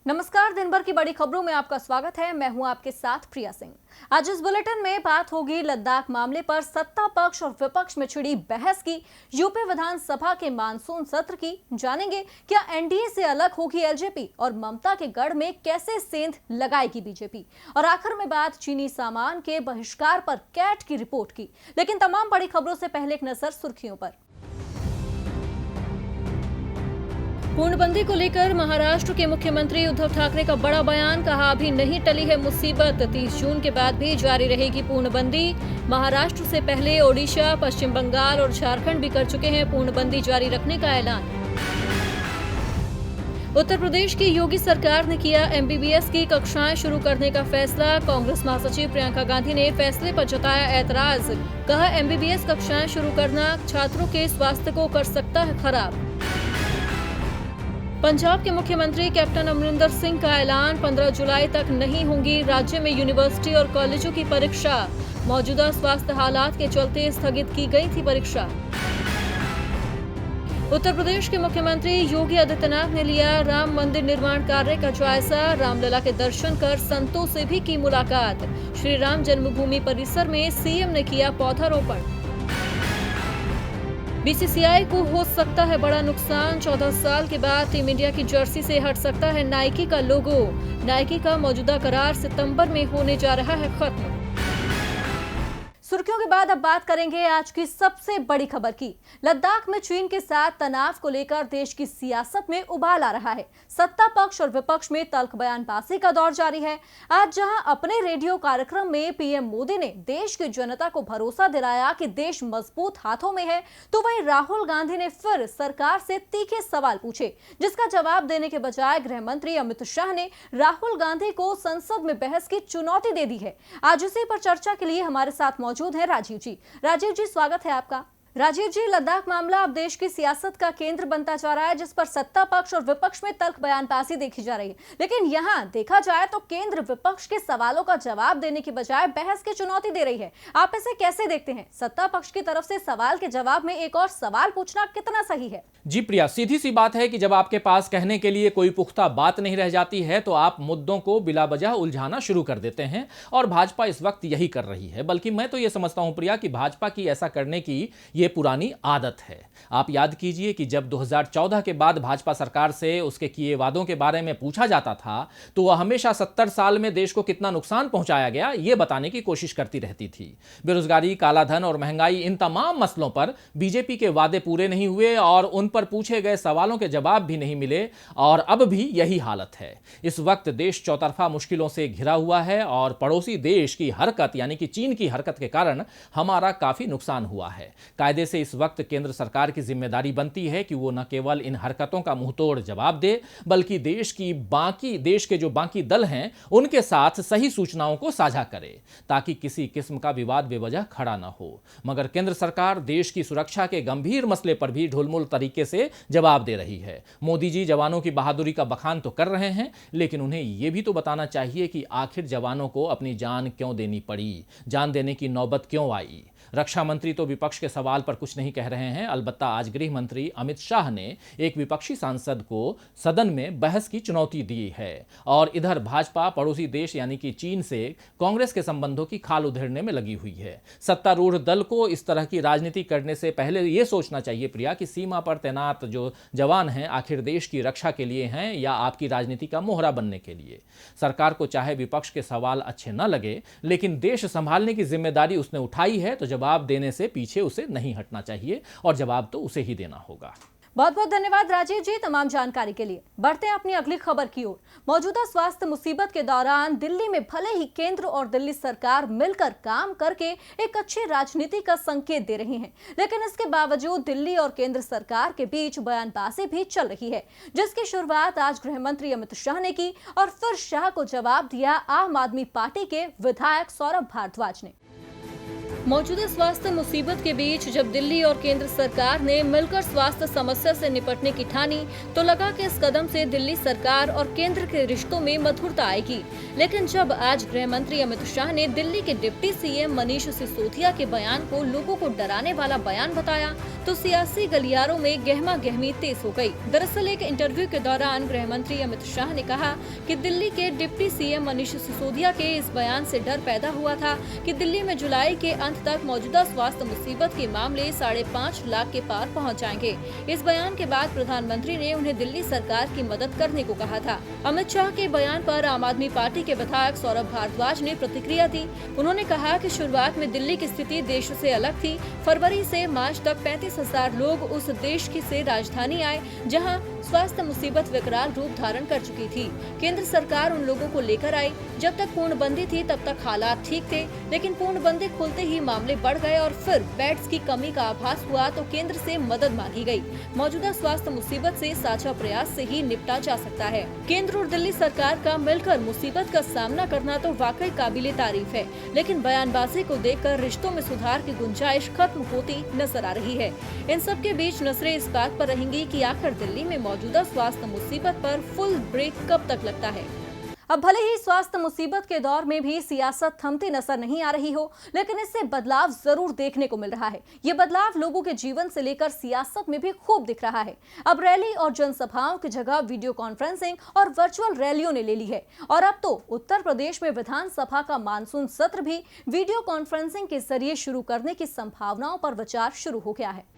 नमस्कार। दिन भर की बड़ी खबरों में आपका स्वागत है। मैं हूं आपके साथ प्रिया सिंह। आज इस बुलेटिन में बात होगी लद्दाख मामले पर सत्ता पक्ष और विपक्ष में छिड़ी बहस की, यूपी विधानसभा के मानसून सत्र की। जानेंगे क्या एनडीए से अलग होगी एलजेपी और ममता के गढ़ में कैसे सेंध लगाएगी बीजेपी। और आखिर में बात चीनी सामान के बहिष्कार पर कैट की रिपोर्ट की। लेकिन तमाम बड़ी खबरों से पहले एक नजर सुर्खियों पर। पूर्णबंदी को लेकर महाराष्ट्र के मुख्यमंत्री उद्धव ठाकरे का बड़ा बयान। कहा, अभी नहीं टली है मुसीबत, 30 जून के बाद भी जारी रहेगी पूर्णबंदी। महाराष्ट्र से पहले ओडिशा, पश्चिम बंगाल और झारखंड भी कर चुके हैं पूर्णबंदी जारी रखने का ऐलान। उत्तर प्रदेश की योगी सरकार ने किया एमबीबीएस की कक्षाएं शुरू करने का फैसला। कांग्रेस महासचिव प्रियंका गांधी ने फैसले पर जताया ऐतराज। कहा, एमबीबीएस कक्षाएं शुरू करना छात्रों के स्वास्थ्य को कर सकता है खराब। पंजाब के मुख्यमंत्री कैप्टन अमरिंदर सिंह का ऐलान, 15 जुलाई तक नहीं होंगी राज्य में यूनिवर्सिटी और कॉलेजों की परीक्षा। मौजूदा स्वास्थ्य हालात के चलते स्थगित की गई थी परीक्षा। उत्तर प्रदेश के मुख्यमंत्री योगी आदित्यनाथ ने लिया राम मंदिर निर्माण कार्य का जायजा। रामलला के दर्शन कर संतों से भी की मुलाकात। श्री राम जन्मभूमि परिसर में सीएम ने किया पौधारोपण। बीसीसीआई को हो सकता है बड़ा नुकसान, 14 साल के बाद टीम इंडिया की जर्सी से हट सकता है नाइकी का लोगो। नाइकी का मौजूदा करार सितंबर में होने जा रहा है खत्म। सुर्खियों के बाद अब बात करेंगे आज की सबसे बड़ी खबर की। लद्दाख में चीन के साथ तनाव को लेकर देश की सियासत में उबाल आ रहा है। सत्ता पक्ष और विपक्ष में तल्ख बयानबाजी का दौर जारी है। आज जहां अपने रेडियो कार्यक्रम में पीएम मोदी ने देश की जनता को भरोसा दिलाया कि देश मजबूत हाथों में है, तो वहीं राहुल गांधी ने फिर सरकार से तीखे सवाल पूछे, जिसका जवाब देने के बजाय गृह मंत्री अमित शाह ने राहुल गांधी को संसद में बहस की चुनौती दे दी है। आज इसी पर चर्चा के लिए हमारे साथ मौजूद है राजीव जी। राजीव जी, स्वागत है आपका। राजीव जी, लद्दाख मामला अब देश की सियासत का केंद्र बनता जा रहा है, जिस पर सत्ता पक्ष और विपक्ष में तल्ख बयानबाजी देखी जा रही है। लेकिन यहाँ देखा जाए तो केंद्र विपक्ष के सवालों का जवाब देने की बजाय बहस की चुनौती दे रही है। आप इसे कैसे देखते हैं? सत्ता पक्ष की तरफ से सवाल के जवाब में एक और सवाल पूछना कितना सही है? जी प्रिया, सीधी सी बात है कि जब आपके पास कहने के लिए कोई पुख्ता बात नहीं रह जाती है तो आप मुद्दों को बिला वजह उलझाना शुरू कर देते हैं, और भाजपा इस वक्त यही कर रही है। बल्कि मैं तो यह समझता हूं प्रिया कि भाजपा की ऐसा करने की ये पुरानी आदत है। आप याद कीजिए कि जब 2014 के बाद भाजपा सरकार से उसके किए वादों के बारे में पूछा जाता था तो वह हमेशा 70 साल में देश को कितना नुकसान पहुंचाया गया ये बताने की कोशिश करती रहती थी। बेरोजगारी, कालाधन और महंगाई, इन तमाम मसलों पर बीजेपी के वादे पूरे नहीं हुए और उन पर पूछे गए सवालों के जवाब भी नहीं मिले, और अब भी यही हालत है। इस वक्त देश चौतरफा मुश्किलों से घिरा हुआ है और पड़ोसी देश की हरकत यानी कि चीन की हरकत के कारण हमारा काफी नुकसान हुआ है। कायदे से इस वक्त केंद्र सरकार की जिम्मेदारी बनती है कि वो न केवल इन हरकतों का मुंहतोड़ जवाब दे, बल्कि देश के जो बाकी दल हैं उनके साथ सही सूचनाओं को साझा करे, ताकि किसी किस्म का विवाद बेवजह खड़ा न हो। मगर केंद्र सरकार देश की सुरक्षा के गंभीर मसले पर भी ढुलमुल तरीके से जवाब दे रही है। मोदी जी जवानों की बहादुरी का बखान तो कर रहे हैं, लेकिन उन्हें यह भी तो बताना चाहिए कि आखिर जवानों को अपनी जान क्यों देनी पड़ी, जान देने की नौबत क्यों आई। रक्षा मंत्री तो विपक्ष के सवाल पर कुछ नहीं कह रहे हैं। अलबत्ता आज गृह मंत्री अमित शाह ने एक विपक्षी सांसद को सदन में बहस की चुनौती दी है, और इधर भाजपा पड़ोसी देश यानी कि चीन से कांग्रेस के संबंधों की खाल उधेड़ने में लगी हुई है। सत्तारूढ़ दल को इस तरह की राजनीति करने से पहले यह सोचना चाहिए प्रिया कि सीमा पर तैनात जो जवान हैं आखिर देश की रक्षा के लिए हैं या आपकी राजनीति का मोहरा बनने के लिए। सरकार को चाहे विपक्ष के सवाल अच्छे न लगे, लेकिन देश संभालने की जिम्मेदारी उसने उठाई है, तो जवाब देने से पीछे उसे नहीं हटना चाहिए, और जवाब तो उसे ही देना होगा। बहुत बहुत धन्यवाद राजीव जी तमाम जानकारी के लिए। बढ़ते हैं अपनी अगली खबर की ओर। मौजूदा स्वास्थ्य मुसीबत के दौरान दिल्ली में भले ही केंद्र और दिल्ली सरकार मिलकर काम करके एक अच्छी राजनीति का संकेत दे रही हैं, लेकिन इसके बावजूद दिल्ली और केंद्र सरकार के बीच बयानबाजी भी चल रही है, जिसकी शुरुआत आज गृह मंत्री अमित शाह ने की, और फिर शाह को जवाब दिया आम आदमी पार्टी के विधायक सौरभ भारद्वाज ने। मौजूदा स्वास्थ्य मुसीबत के बीच जब दिल्ली और केंद्र सरकार ने मिलकर स्वास्थ्य समस्या से निपटने की ठानी, तो लगा कि इस कदम से दिल्ली सरकार और केंद्र के रिश्तों में मधुरता आएगी। लेकिन जब आज गृह मंत्री अमित शाह ने दिल्ली के डिप्टी सीएम मनीष सिसोदिया के बयान को लोगों को डराने वाला बयान बताया, तो सियासी गलियारों में गहमा गहमी तेज हो गई। दरअसल एक इंटरव्यू के दौरान गृह मंत्री अमित शाह ने कहा कि दिल्ली के डिप्टी सीएम मनीष सिसोदिया के इस बयान से डर पैदा हुआ था कि दिल्ली में जुलाई के अंत तक मौजूदा स्वास्थ्य मुसीबत के मामले 5.5 लाख के पार पहुंच जाएंगे। इस बयान के बाद प्रधानमंत्री ने उन्हें दिल्ली सरकार की मदद करने को कहा था। अमित शाह के बयान पर आम आदमी पार्टी के विधायक सौरभ भारद्वाज ने प्रतिक्रिया दी। उन्होंने कहा कि शुरुआत में दिल्ली की स्थिति देश से अलग थी। फरवरी से मार्च तक 35,000 लोग उस देश की से राजधानी आए जहां स्वास्थ्य मुसीबत विकराल रूप धारण कर चुकी थी। केंद्र सरकार उन लोगों को लेकर आई। जब तक पूर्णबंदी थी तब तक हालात ठीक थे, लेकिन पूर्णबंदी खुलते ही मामले बढ़ गए और फिर बेड्स की कमी का आभास हुआ तो केंद्र से मदद मांगी गई। मौजूदा स्वास्थ्य मुसीबत से साझा प्रयास से ही निपटा जा सकता है। केंद्र और दिल्ली सरकार का मिलकर मुसीबत का सामना करना तो वाकई काबिले तारीफ है, लेकिन बयानबाजी को देखकर रिश्तों में सुधार की गुंजाइश खत्म होती नजर आ रही है। इन सब के बीच नजरें इस बात पर रहेंगी कि आखिर दिल्ली में मौजूदा स्वास्थ्य मुसीबत पर फुल ब्रेक कब तक लगता है। अब भले ही स्वास्थ्य मुसीबत के दौर में भी सियासत थमती नजर नहीं आ रही हो, लेकिन इससे बदलाव जरूर देखने को मिल रहा है। ये बदलाव लोगों के जीवन से लेकर सियासत में भी खूब दिख रहा है। अब रैली और जनसभाओं की जगह वीडियो कॉन्फ्रेंसिंग और वर्चुअल रैलियों ने ले ली है, और अब तो उत्तर प्रदेश में विधानसभा का मानसून सत्र भी वीडियो कॉन्फ्रेंसिंग के जरिए शुरू करने की संभावनाओं पर विचार शुरू हो गया है।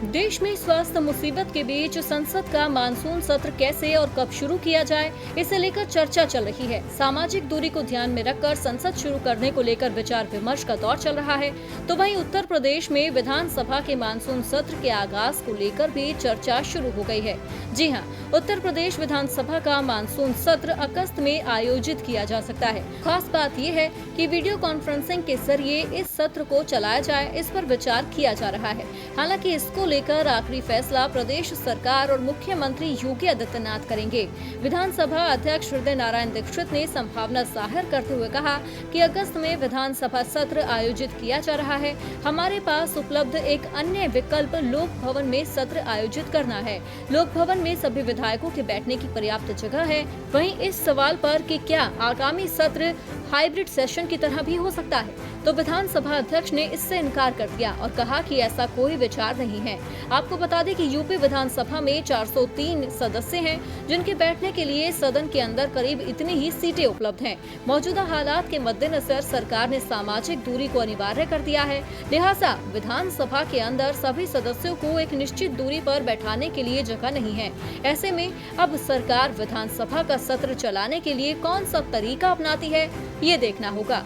देश में स्वास्थ्य मुसीबत के बीच संसद का मानसून सत्र कैसे और कब शुरू किया जाए, इसे लेकर चर्चा चल रही है। सामाजिक दूरी को ध्यान में रखकर संसद शुरू करने को लेकर विचार विमर्श का दौर चल रहा है। तो वहीं उत्तर प्रदेश में विधानसभा के मानसून सत्र के आगाज को लेकर भी चर्चा शुरू हो गई है। जी हां, उत्तर प्रदेश विधानसभा का मानसून सत्र अगस्त में आयोजित किया जा सकता है। खास बात यह है कि वीडियो कॉन्फ्रेंसिंग के जरिए इस सत्र को चलाया जाए, इस पर विचार किया जा रहा है। हालांकि इसको लेकर आखिरी फैसला प्रदेश सरकार और मुख्यमंत्री योगी आदित्यनाथ करेंगे। विधानसभा अध्यक्ष हृदय नारायण दीक्षित ने संभावना जाहिर करते हुए कहा कि अगस्त में विधानसभा सत्र आयोजित किया जा रहा है। हमारे पास उपलब्ध एक अन्य विकल्प लोक भवन में सत्र आयोजित करना है। लोक भवन में सभी विधायकों के बैठने की पर्याप्त जगह है। वहीं इस सवाल पर कि क्या आगामी सत्र हाइब्रिड सेशन की तरह भी हो सकता है, तो विधानसभा अध्यक्ष ने इससे इनकार कर दिया और कहा कि ऐसा कोई विचार नहीं है। आपको बता दें कि यूपी विधानसभा में 403 सदस्य हैं, जिनके बैठने के लिए सदन के अंदर करीब इतनी ही सीटें उपलब्ध हैं। मौजूदा हालात के मद्देनजर सरकार ने सामाजिक दूरी को अनिवार्य कर दिया है। लिहाजा विधानसभा के अंदर सभी सदस्यों को एक निश्चित दूरी पर बैठाने के लिए जगह नहीं है। ऐसे में अब सरकार विधानसभा का सत्र चलाने के लिए कौन सा तरीका अपनाती है, ये देखना होगा।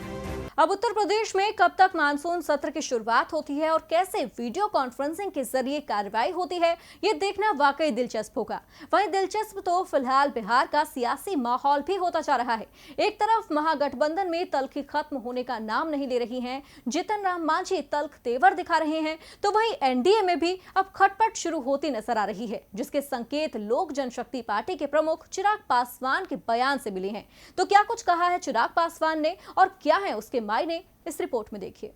अब उत्तर प्रदेश में कब तक मानसून सत्र की शुरुआत होती है और कैसे वीडियो कॉन्फ्रेंसिंग के जरिए कार्रवाई होती है, ये देखना वाकई दिलचस्प होगा। वहीं दिलचस्प तो फिलहाल बिहार का सियासी माहौल भी होता जा रहा है। एक तरफ महागठबंधन में तल्खी खत्म होने का नाम नहीं ले रही है, जीतन राम मांझी तल्ख तेवर दिखा रहे हैं, तो वहीं एनडीए में भी अब खटपट शुरू होती नजर आ रही है, जिसके संकेत लोक जनशक्ति पार्टी के प्रमुख चिराग पासवान के बयान से मिले हैं। तो क्या कुछ कहा है चिराग पासवान ने और क्या है उसके मायने, इस रिपोर्ट में देखिए।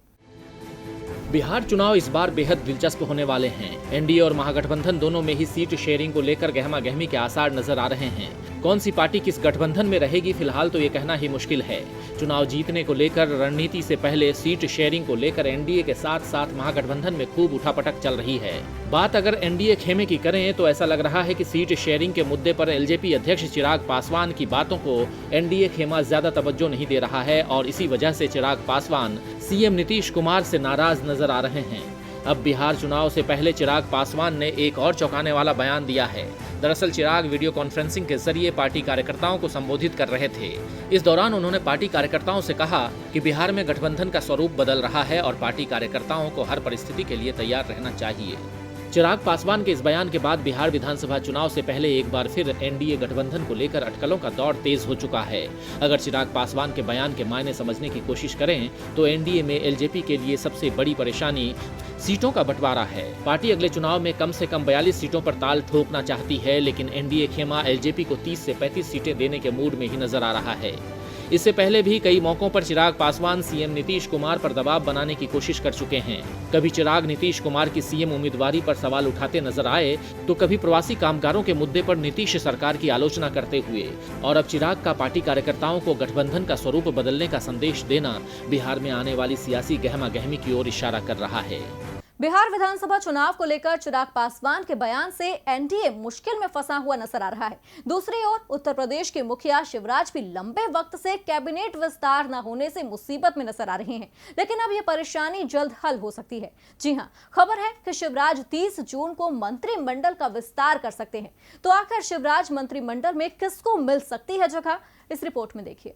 बिहार चुनाव इस बार बेहद दिलचस्प होने वाले हैं। एनडीए और महागठबंधन दोनों में ही सीट शेयरिंग को लेकर गहमा गहमी के आसार नजर आ रहे हैं। कौन सी पार्टी किस गठबंधन में रहेगी, फिलहाल तो ये कहना ही मुश्किल है। चुनाव जीतने को लेकर रणनीति से पहले सीट शेयरिंग को लेकर एनडीए के साथ साथ महागठबंधन में खूब उठापटक चल रही है। बात अगर एनडीए खेमे की करें तो ऐसा लग रहा है कि सीट शेयरिंग के मुद्दे पर एलजेपी अध्यक्ष चिराग पासवान की बातों को एनडीए खेमा ज्यादा तवज्जो नहीं दे रहा है और इसी वजह से चिराग पासवान सीएम नीतीश कुमार से नाराज नजर आ रहे हैं। अब बिहार चुनाव से पहले चिराग पासवान ने एक और चौंकाने वाला बयान दिया है। दरअसल चिराग वीडियो कॉन्फ्रेंसिंग के जरिए पार्टी कार्यकर्ताओं को संबोधित कर रहे थे। इस दौरान उन्होंने पार्टी कार्यकर्ताओं से कहा कि बिहार में गठबंधन का स्वरूप बदल रहा है और पार्टी कार्यकर्ताओं को हर परिस्थिति के लिए तैयार रहना चाहिए। चिराग पासवान के इस बयान के बाद बिहार विधानसभा चुनाव से पहले एक बार फिर एनडीए गठबंधन को लेकर अटकलों का दौर तेज हो चुका है। अगर चिराग पासवान के बयान के मायने समझने की कोशिश करें तो एनडीए में एलजेपी के लिए सबसे बड़ी परेशानी सीटों का बंटवारा है। पार्टी अगले चुनाव में कम से कम 42 सीटों पर ताल ठोकना चाहती है, लेकिन एनडीए खेमा एलजेपी को 30 से 35 सीटें देने के मूड में ही नजर आ रहा है। इससे पहले भी कई मौकों पर चिराग पासवान सीएम नीतीश कुमार पर दबाव बनाने की कोशिश कर चुके हैं। कभी चिराग नीतीश कुमार की सीएम उम्मीदवारी पर सवाल उठाते नजर आए, तो कभी प्रवासी कामगारों के मुद्दे पर नीतीश सरकार की आलोचना करते हुए। और अब चिराग का पार्टी कार्यकर्ताओं को गठबंधन का स्वरूप बदलने का संदेश देना बिहार में आने वाली सियासी गहमा-गहमी की ओर इशारा कर रहा है। बिहार विधानसभा चुनाव को लेकर चिराग पासवान के बयान से एनडीए मुश्किल में फंसा हुआ नजर आ रहा है। दूसरी ओर उत्तर प्रदेश के मुखिया शिवराज भी लंबे वक्त से कैबिनेट विस्तार न होने से मुसीबत में नजर आ रहे हैं, लेकिन अब यह परेशानी जल्द हल हो सकती है। जी हां, खबर है कि शिवराज 30 जून को मंत्रिमंडल का विस्तार कर सकते हैं। तो आखिर शिवराज मंत्रिमंडल में किसको मिल सकती है जगह, इस रिपोर्ट में देखिए।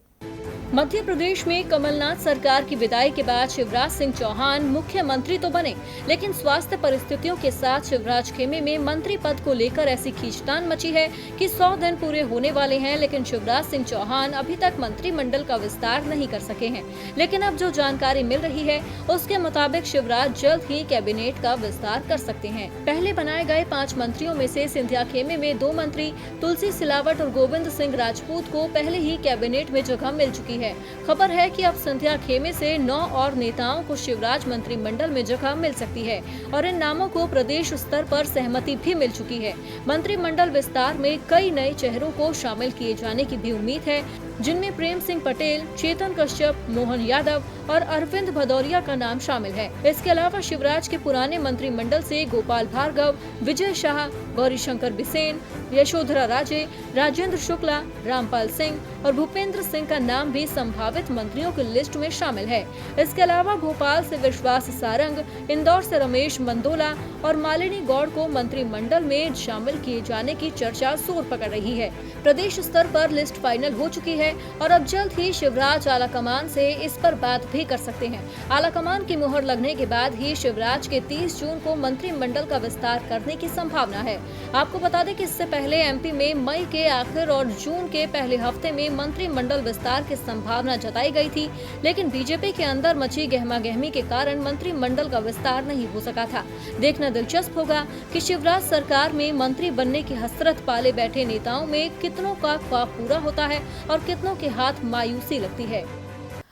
मध्य प्रदेश में कमलनाथ सरकार की विदाई के बाद शिवराज सिंह चौहान मुख्यमंत्री तो बने, लेकिन स्वास्थ्य परिस्थितियों के साथ शिवराज खेमे में मंत्री पद को लेकर ऐसी खींचतान मची है कि 100 दिन पूरे होने वाले हैं, लेकिन शिवराज सिंह चौहान अभी तक मंत्रिमंडल का विस्तार नहीं कर सके हैं। लेकिन अब जो जानकारी मिल रही है उसके मुताबिक शिवराज जल्द ही कैबिनेट का विस्तार कर सकते हैं। पहले बनाए गए 5 मंत्रियों में से सिंधिया खेमे में 2 मंत्री तुलसी सिलावट और गोविंद सिंह राजपूत को पहले ही कैबिनेट में जगह मिल चुकी है। खबर है कि अब सिंधिया खेमे से 9 और नेताओं को शिवराज मंत्रिमंडल में जगह मिल सकती है और इन नामों को प्रदेश स्तर पर सहमति भी मिल चुकी है। मंत्रिमंडल विस्तार में कई नए चेहरों को शामिल किए जाने की भी उम्मीद है, जिनमें प्रेम सिंह पटेल, चेतन कश्यप, मोहन यादव और अरविंद भदौरिया का नाम शामिल है। इसके अलावा शिवराज के पुराने मंत्रिमंडल से गोपाल भार्गव, विजय शाह, गौरीशंकर बिसेन, यशोधरा राजे, राजेंद्र शुक्ला, रामपाल सिंह और भूपेंद्र सिंह का नाम भी संभावित मंत्रियों की लिस्ट में शामिल है। इसके अलावा भोपाल से विश्वास सारंग, इंदौर से रमेश मंदोला और मालिनी गौड़ को मंत्रिमंडल में शामिल किए जाने की चर्चा जोर पकड़ रही है। प्रदेश स्तर पर लिस्ट फाइनल हो चुकी है और अब जल्द ही शिवराज आलाकमान से इस पर बात भी कर सकते हैं। आलाकमान की मुहर लगने के बाद ही शिवराज के 30 जून को मंत्रिमंडल का विस्तार करने की संभावना है। आपको बता दें कि इससे पहले एमपी में मई के आखिर और जून के पहले हफ्ते में मंत्रिमंडल विस्तार की संभावना जताई गई थी, लेकिन बीजेपी के अंदर मची गहमा-गहमी के कारण मंत्रिमंडल का विस्तार नहीं हो सका था। देखना दिलचस्प होगा कि शिवराज सरकार में मंत्री बनने की हसरत पाले बैठे नेताओं में कितनों का ख्वाब पूरा होता है और कितनों के हाथ मायूसी लगती है।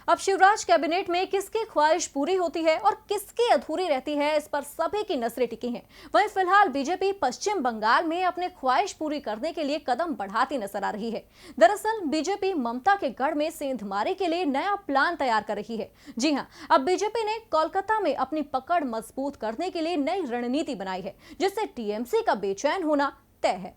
अब शिवराज कैबिनेट में किसकी ख्वाहिश पूरी होती है और किसकी अधूरी रहती है, इस पर सभी की नजरें टिकी हैं। वहीं फिलहाल बीजेपी पश्चिम बंगाल में अपने ख्वाहिश पूरी करने के लिए कदम बढ़ाती नजर आ रही है। दरअसल बीजेपी ममता के गढ़ में सेंधमारी के लिए नया प्लान तैयार कर रही है। जी हां, अब बीजेपी ने कोलकाता में अपनी पकड़ मजबूत करने के लिए नई रणनीति बनाई है, जिससे टीएमसी का बेचैन होना तय है।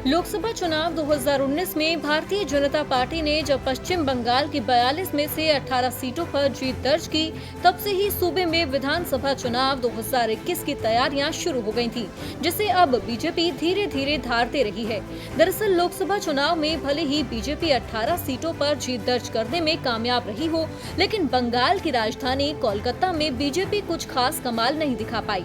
लोकसभा चुनाव 2019 में भारतीय जनता पार्टी ने जब पश्चिम बंगाल की 42 में से 18 सीटों पर जीत दर्ज की, तब से ही सूबे में विधानसभा चुनाव 2021 की तैयारियां शुरू हो गई थी, जिसे अब बीजेपी धीरे धीरे धारते रही है। दरअसल लोकसभा चुनाव में भले ही बीजेपी 18 सीटों पर जीत दर्ज करने में कामयाब रही हो, लेकिन बंगाल की राजधानी कोलकाता में बीजेपी कुछ खास कमाल नहीं दिखा पाई।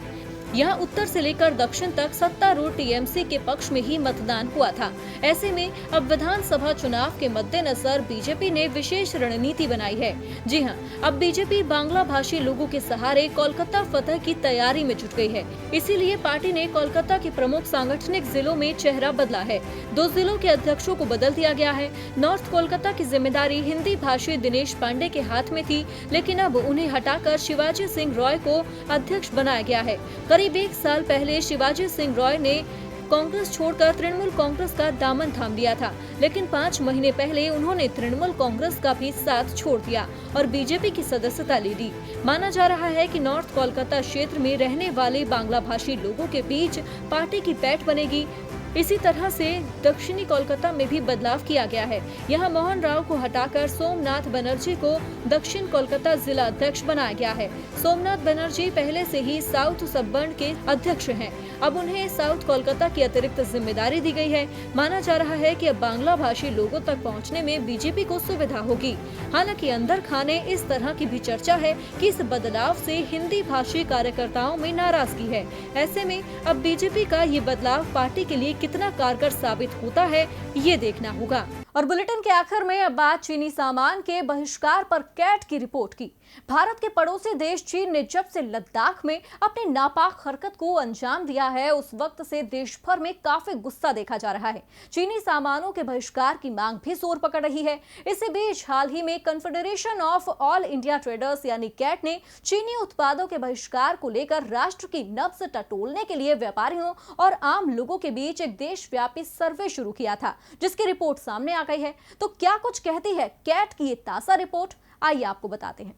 यहाँ उत्तर से लेकर दक्षिण तक सत्तारूढ़ टीएमसी के पक्ष में ही मतदान हुआ था। ऐसे में अब विधानसभा चुनाव के मद्देनजर बीजेपी ने विशेष रणनीति बनाई है। जी हां, अब बीजेपी बांग्ला भाषी लोगों के सहारे कोलकाता फतह की तैयारी में जुट गई है। इसीलिए पार्टी ने कोलकाता के प्रमुख सांगठनिक जिलों में चेहरा बदला है। 2 जिलों के अध्यक्षों को बदल दिया गया है। नॉर्थ कोलकाता की जिम्मेदारी हिंदी भाषी दिनेश पांडे के हाथ में थी, लेकिन अब उन्हें हटाकर शिवाजी सिंह रॉय को अध्यक्ष बनाया गया है। करीब 1 साल पहले शिवाजी सिंह रॉय ने कांग्रेस छोड़कर तृणमूल कांग्रेस का दामन थाम लिया था, लेकिन 5 महीने पहले उन्होंने तृणमूल कांग्रेस का भी साथ छोड़ दिया और बीजेपी की सदस्यता ले ली। माना जा रहा है कि नॉर्थ कोलकाता क्षेत्र में रहने वाले बांग्ला भाषी लोगों के बीच पार्टी की पैठ बनेगी। इसी तरह से दक्षिणी कोलकाता में भी बदलाव किया गया है। यहाँ मोहन राव को हटाकर सोमनाथ बनर्जी को दक्षिण कोलकाता जिला अध्यक्ष बनाया गया है। सोमनाथ बनर्जी पहले से ही साउथ सबबर्न के अध्यक्ष हैं। अब उन्हें साउथ कोलकाता की अतिरिक्त जिम्मेदारी दी गई है। माना जा रहा है कि अब बांग्ला भाषी लोगों तक पहुँचने में बीजेपी को सुविधा होगी। हालांकि अंदर खाने इस तरह की भी चर्चा है कि इस बदलाव से हिंदी भाषी कार्यकर्ताओं में नाराजगी है। ऐसे में अब बीजेपी का ये बदलाव पार्टी के लिए कितना कारगर साबित होता है, ये देखना होगा। और बुलेटिन के आखिर में अब बात चीनी सामान के बहिष्कार पर कैट की रिपोर्ट की। भारत के पड़ोसी देश चीन ने जब से लद्दाख में अपनी नापाक हरकत को अंजाम दिया है, उस वक्त से देश भर में काफी गुस्सा देखा जा रहा है। चीनी सामानों के बहिष्कार की मांग भी जोर पकड़ रही है। इसी बीच हाल ही में confederation of All India Traders यानी कैट ने चीनी उत्पादों के बहिष्कार को लेकर राष्ट्र की नब्ज टटोलने के लिए व्यापारियों और आम लोगों के बीच एक देशव्यापी सर्वे शुरू किया था, जिसकी रिपोर्ट सामने आ गई है। तो क्या कुछ कहती है कैट की ये ताजा रिपोर्ट, आइए आपको बताते हैं।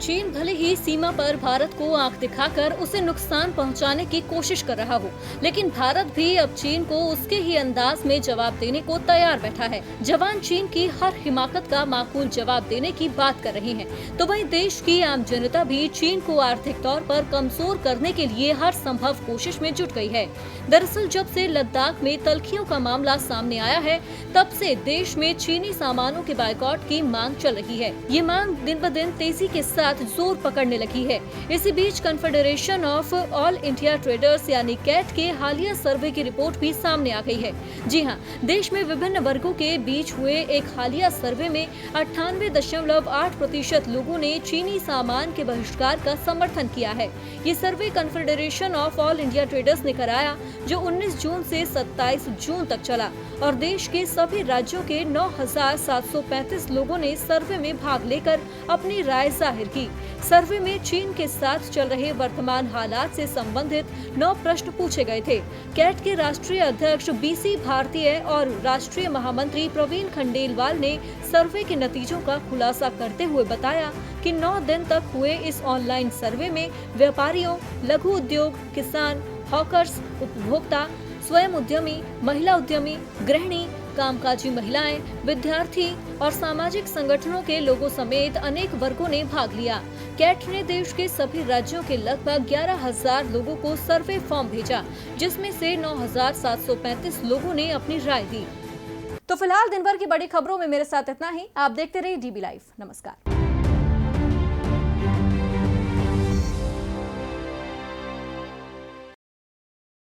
चीन भले ही सीमा पर भारत को आंख दिखाकर उसे नुकसान पहुंचाने की कोशिश कर रहा हो, लेकिन भारत भी अब चीन को उसके ही अंदाज में जवाब देने को तैयार बैठा है। जवान चीन की हर हिमाकत का माकूल जवाब देने की बात कर रहे हैं, तो वहीं देश की आम जनता भी चीन को आर्थिक तौर पर कमजोर करने के लिए हर संभव कोशिश में जुट गई है। दरअसल जब से लद्दाख में तल्खियों का मामला सामने आया है, तब से देश में चीनी सामानों के बायकॉट की मांग चल रही है। ये मांग दिन ब दिन तेजी के साथ जोर पकड़ने लगी है। इसी बीच Confederation of All India Traders यानी कैट के हालिया सर्वे की रिपोर्ट भी सामने आ गई है। जी हां, देश में विभिन्न वर्गों के बीच हुए एक हालिया सर्वे में 98.8% लोगों ने चीनी सामान के बहिष्कार का समर्थन किया है। ये survey Confederation of All India Traders ने कराया, जो 19 जून से 27 जून तक चला, और देश के सभी राज्यों के 9,735 लोगों ने सर्वे में भाग लेकर अपनी राय जाहिर की। सर्वे में चीन के साथ चल रहे वर्तमान हालात से संबंधित 9 प्रश्न पूछे गए थे। कैट के राष्ट्रीय अध्यक्ष BC भारतीय और राष्ट्रीय महामंत्री प्रवीण खंडेलवाल ने सर्वे के नतीजों का खुलासा करते हुए बताया कि 9 दिन तक हुए इस ऑनलाइन सर्वे में व्यापारियों, लघु उद्योग, किसान, हॉकर्स, उपभोक्ता, स्वयं उद्यमी, महिला उद्यमी, गृहिणी, कामकाजी महिलाएं, विद्यार्थी और सामाजिक संगठनों के लोगों समेत अनेक वर्गों ने भाग लिया। कैट ने देश के सभी राज्यों के लगभग 11,000 लोगों को सर्वे फॉर्म भेजा, जिसमें से 9,735 लोगों ने अपनी राय दी। तो फिलहाल दिन भर की बड़ी खबरों में मेरे साथ इतना ही। आप देखते रहिए DB लाइव। नमस्कार।